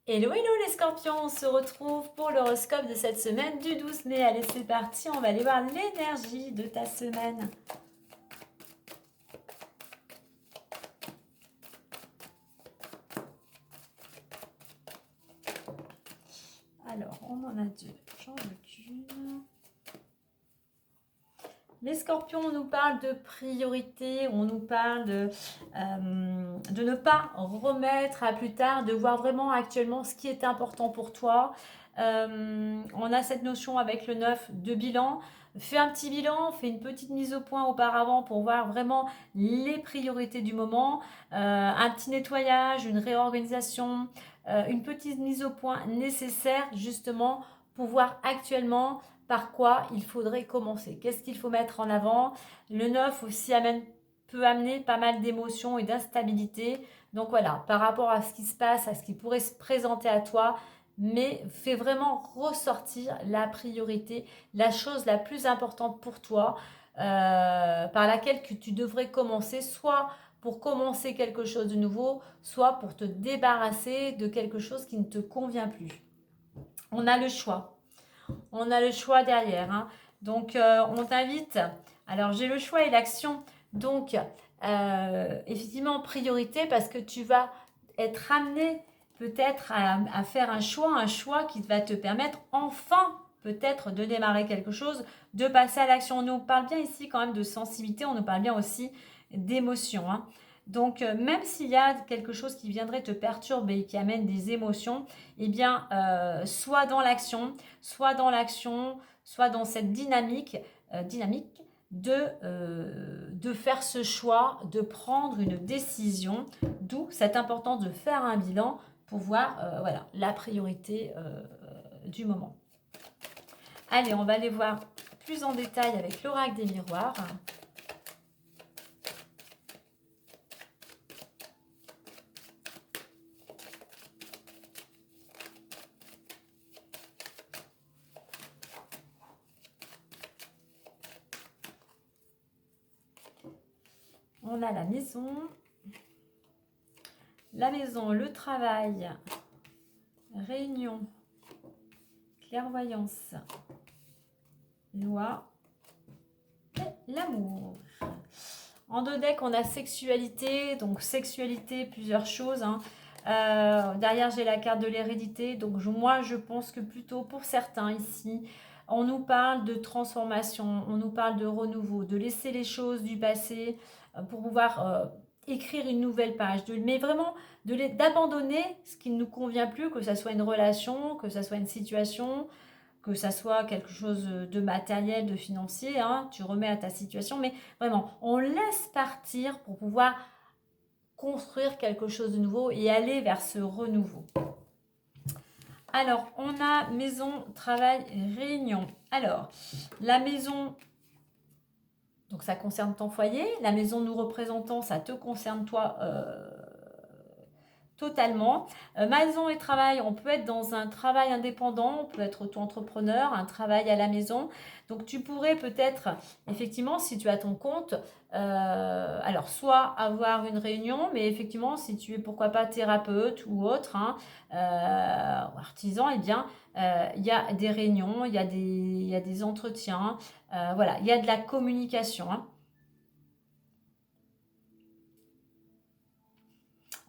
Hello, hello les scorpions, on se retrouve pour l'horoscope de cette semaine du 12 mai. Allez, c'est parti, on va aller voir l'énergie de ta semaine. Alors, on en a deux, j'en veux qu'une. Les scorpions, on nous parle de priorité, on nous parle de ne pas remettre à plus tard, de voir vraiment actuellement ce qui est important pour toi. On a cette notion avec le 9 de bilan. Fais un petit bilan, fais une petite mise au point auparavant pour voir vraiment les priorités du moment. Un petit nettoyage, une réorganisation, une petite mise au point nécessaire justement pour voir actuellement par quoi il faudrait commencer. Qu'est-ce qu'il faut mettre en avant? Le 9 aussi peut amener pas mal d'émotions et d'instabilité. Donc voilà, par rapport à ce qui se passe, à ce qui pourrait se présenter à toi, mais fais vraiment ressortir la priorité, la chose la plus importante pour toi, par laquelle que tu devrais commencer, soit pour commencer quelque chose de nouveau, soit pour te débarrasser de quelque chose qui ne te convient plus. On a le choix. On a le choix derrière, hein. Donc, on t'invite. Alors, j'ai le choix et l'action. Donc, effectivement, priorité parce que tu vas être amené peut-être à faire un choix qui va te permettre enfin peut-être de démarrer quelque chose, de passer à l'action. On nous parle bien ici quand même de sensibilité, on nous parle bien aussi d'émotion, hein. Donc, même s'il y a quelque chose qui viendrait te perturber et qui amène des émotions, eh bien, soit dans l'action, soit dans cette dynamique de faire ce choix, de prendre une décision, d'où cette importance de faire un bilan pour voir voilà, la priorité du moment. Allez, on va aller voir plus en détail avec l'oracle des miroirs. On a la maison, le travail, réunion, clairvoyance, loi et l'amour. En deux decks, on a sexualité, donc sexualité, plusieurs choses, hein. Derrière, j'ai la carte de l'hérédité, donc moi, je pense que plutôt pour certains ici, on nous parle de transformation, on nous parle de renouveau, de laisser les choses du passé pour pouvoir écrire une nouvelle page, mais vraiment d'abandonner ce qui ne nous convient plus, que ça soit une relation, que ça soit une situation, que ça soit quelque chose de matériel, de financier, hein, tu remets à ta situation, mais vraiment, on laisse partir pour pouvoir construire quelque chose de nouveau et aller vers ce renouveau. Alors, on a maison, travail, réunion. Alors, la maison, donc ça concerne ton foyer. La maison nous représentant, ça te concerne toi totalement. Maison et travail, on peut être dans un travail indépendant, on peut être auto-entrepreneur, un travail à la maison. Donc tu pourrais peut-être, effectivement, si tu as ton compte, alors soit avoir une réunion, mais effectivement, si tu es pourquoi pas thérapeute ou autre, hein, ou artisan, eh bien, il y a des réunions, il y a des entretiens, voilà, il y a de la communication, hein.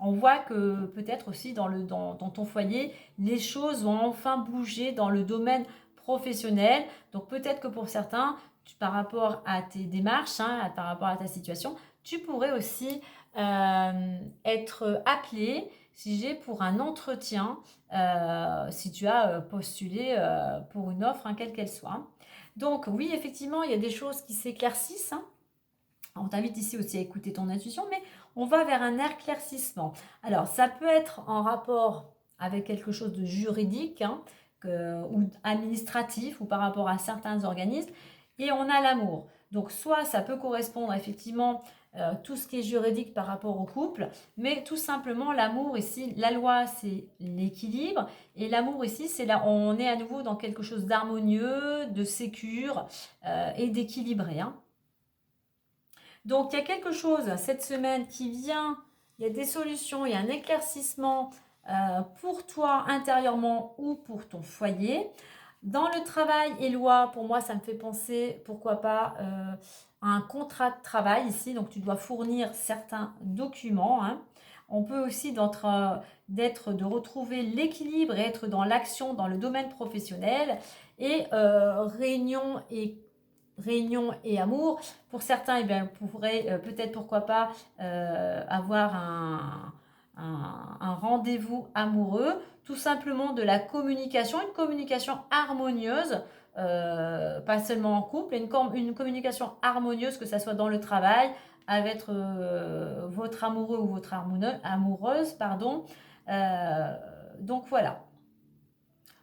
On voit que peut-être aussi dans ton foyer, les choses vont enfin bouger dans le domaine professionnel. Donc peut-être que pour certains, par rapport à tes démarches, hein, par rapport à ta situation, tu pourrais aussi être appelé si j'ai pour un entretien, si tu as postulé pour une offre, hein, quelle qu'elle soit. Donc oui, effectivement, il y a des choses qui s'éclaircissent, hein. On t'invite ici aussi à écouter ton intuition, mais on va vers un éclaircissement. Alors, ça peut être en rapport avec quelque chose de juridique, hein, ou administratif, ou par rapport à certains organismes, et on a l'amour. Donc, soit ça peut correspondre effectivement tout ce qui est juridique par rapport au couple, mais tout simplement l'amour ici, la loi c'est l'équilibre, et l'amour ici c'est là, on est à nouveau dans quelque chose d'harmonieux, de sécure et d'équilibré, hein. Donc, il y a quelque chose cette semaine qui vient, il y a des solutions, il y a un éclaircissement pour toi intérieurement ou pour ton foyer. Dans le travail, Éloi, pour moi, ça me fait penser, pourquoi pas, à un contrat de travail ici. Donc, tu dois fournir certains documents, hein. On peut aussi de retrouver l'équilibre et être dans l'action dans le domaine professionnel. Et réunion et amour. Pour certains, eh bien, vous pourrez peut-être, pourquoi pas, avoir un rendez-vous amoureux, tout simplement de la communication, une communication harmonieuse, pas seulement en couple, une communication harmonieuse, que ce soit dans le travail, avec votre amoureux ou votre amoureuse, pardon. Donc voilà.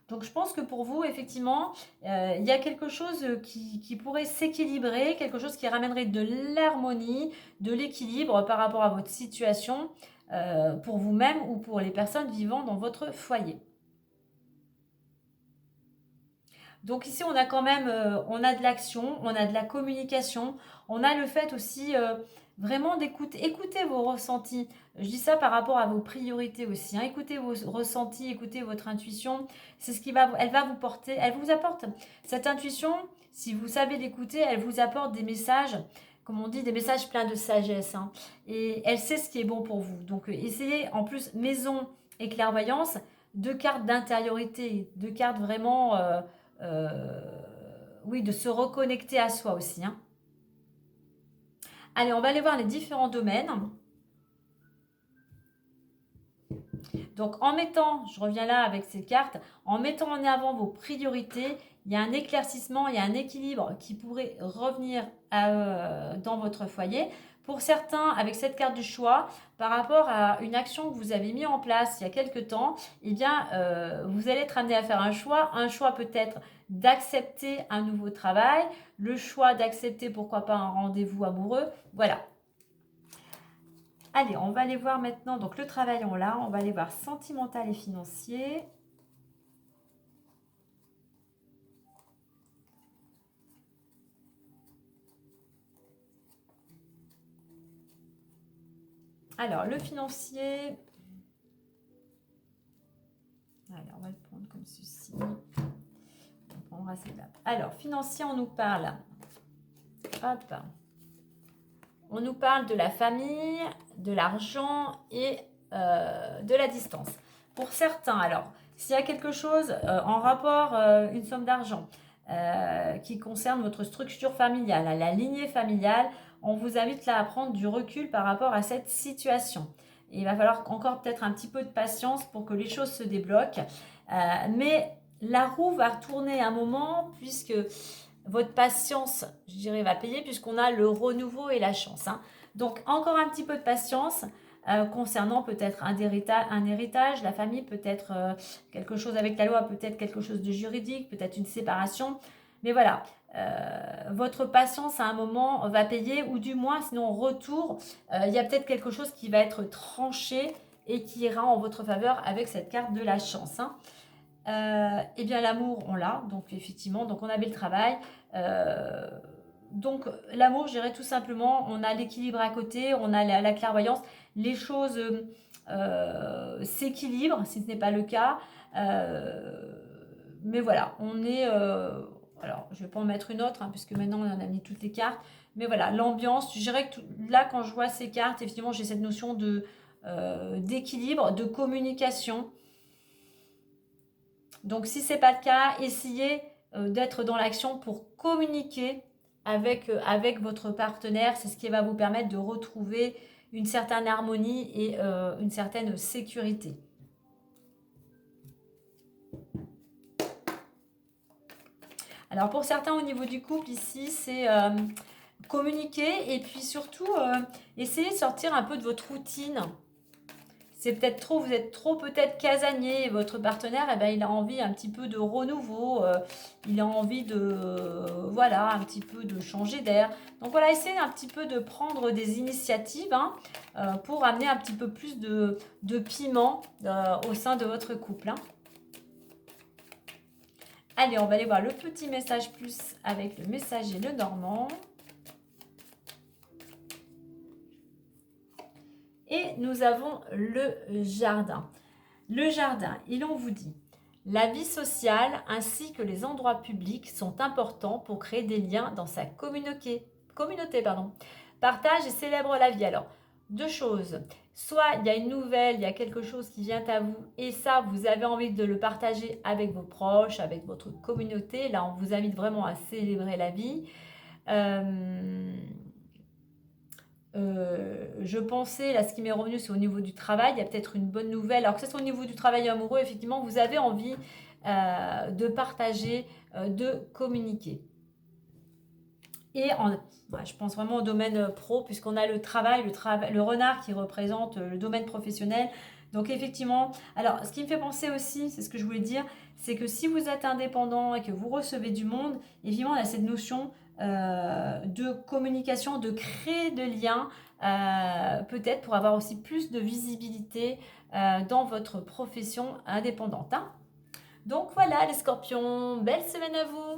Donc je pense que pour vous, effectivement, il y a quelque chose qui pourrait s'équilibrer, quelque chose qui ramènerait de l'harmonie, de l'équilibre par rapport à votre situation, pour vous-même ou pour les personnes vivant dans votre foyer. Donc ici, on a quand même, on a de l'action, on a de la communication, on a le fait aussi vraiment écouter vos ressentis. Je dis ça par rapport à vos priorités aussi, hein. Écoutez vos ressentis, écoutez votre intuition. C'est ce elle va vous porter, elle vous apporte cette intuition. Si vous savez l'écouter, elle vous apporte des messages, comme on dit, des messages pleins de sagesse, hein. Et elle sait ce qui est bon pour vous. Donc essayez, en plus, maison et clairvoyance, 2 cartes d'intériorité, 2 cartes vraiment. Euh, oui, de se reconnecter à soi aussi, hein. Allez, on va aller voir les différents domaines. Donc, je reviens là avec ces cartes, en mettant en avant vos priorités, il y a un éclaircissement, il y a un équilibre qui pourrait revenir dans votre foyer. Pour certains, avec cette carte du choix, par rapport à une action que vous avez mis en place il y a quelque temps, eh bien, vous allez être amené à faire un choix peut-être d'accepter un nouveau travail, le choix d'accepter, pourquoi pas, un rendez-vous amoureux. Voilà. Allez, on va aller voir maintenant, donc le travail on l'a, on va aller voir sentimental et financier. Alors, le financier, allez, on va le prendre comme ceci. On prendra celle-là. Alors, financier, on nous parle. Hop. On nous parle de la famille, de l'argent et de la distance. Pour certains, alors, s'il y a quelque chose en rapport, une somme d'argent qui concerne votre structure familiale, la lignée familiale, on vous invite là à prendre du recul par rapport à cette situation. Et il va falloir encore peut-être un petit peu de patience pour que les choses se débloquent. Mais la roue va tourner un moment, puisque votre patience, je dirais, va payer, puisqu'on a le renouveau et la chance, hein. Donc, encore un petit peu de patience concernant peut-être un héritage, la famille, peut-être quelque chose avec la loi, peut-être quelque chose de juridique, peut-être une séparation. Mais voilà, votre patience à un moment va payer, ou du moins, sinon, retour, il y a peut-être quelque chose qui va être tranché et qui ira en votre faveur avec cette carte de la chance, hein. Eh bien, l'amour, on l'a, donc effectivement, donc on avait le travail. Donc l'amour, je dirais tout simplement, on a l'équilibre à côté, on a la clairvoyance, les choses s'équilibrent si ce n'est pas le cas. Mais voilà, on est... alors, je ne vais pas en mettre une autre, hein, puisque maintenant on en a mis toutes les cartes. Mais voilà, l'ambiance, je dirais que là, quand je vois ces cartes, effectivement, j'ai cette notion d'équilibre, de communication. Donc, si ce n'est pas le cas, essayez d'être dans l'action pour communiquer avec votre partenaire. C'est ce qui va vous permettre de retrouver une certaine harmonie et une certaine sécurité. Alors, pour certains, au niveau du couple, ici, c'est communiquer et puis surtout, essayer de sortir un peu de votre routine. C'est peut-être trop, vous êtes trop peut-être casanier, et votre partenaire, eh ben, il a envie un petit peu de renouveau, il a envie voilà, un petit peu de changer d'air. Donc voilà, essayez un petit peu de prendre des initiatives, hein, pour amener un petit peu plus de piment au sein de votre couple, hein. Allez, on va aller voir le petit message plus avec le messager le Normand. Et nous avons le jardin. Le jardin, et l'on vous dit, la vie sociale ainsi que les endroits publics sont importants pour créer des liens dans sa communauté. Partage et célèbre la vie. Alors, deux choses. Soit il y a une nouvelle, il y a quelque chose qui vient à vous et ça, vous avez envie de le partager avec vos proches, avec votre communauté. Là, on vous invite vraiment à célébrer la vie. Je pensais, là ce qui m'est revenu c'est au niveau du travail, il y a peut-être une bonne nouvelle, alors que ce soit au niveau du travail amoureux, effectivement vous avez envie de partager, de communiquer. Et je pense vraiment au domaine pro, puisqu'on a le travail, le renard qui représente le domaine professionnel. Donc effectivement, alors ce qui me fait penser aussi, c'est ce que je voulais dire, c'est que si vous êtes indépendant et que vous recevez du monde, évidemment, il y a cette notion de communication, de créer de liens, peut-être pour avoir aussi plus de visibilité dans votre profession indépendante. Hein. Donc voilà les scorpions, belle semaine à vous!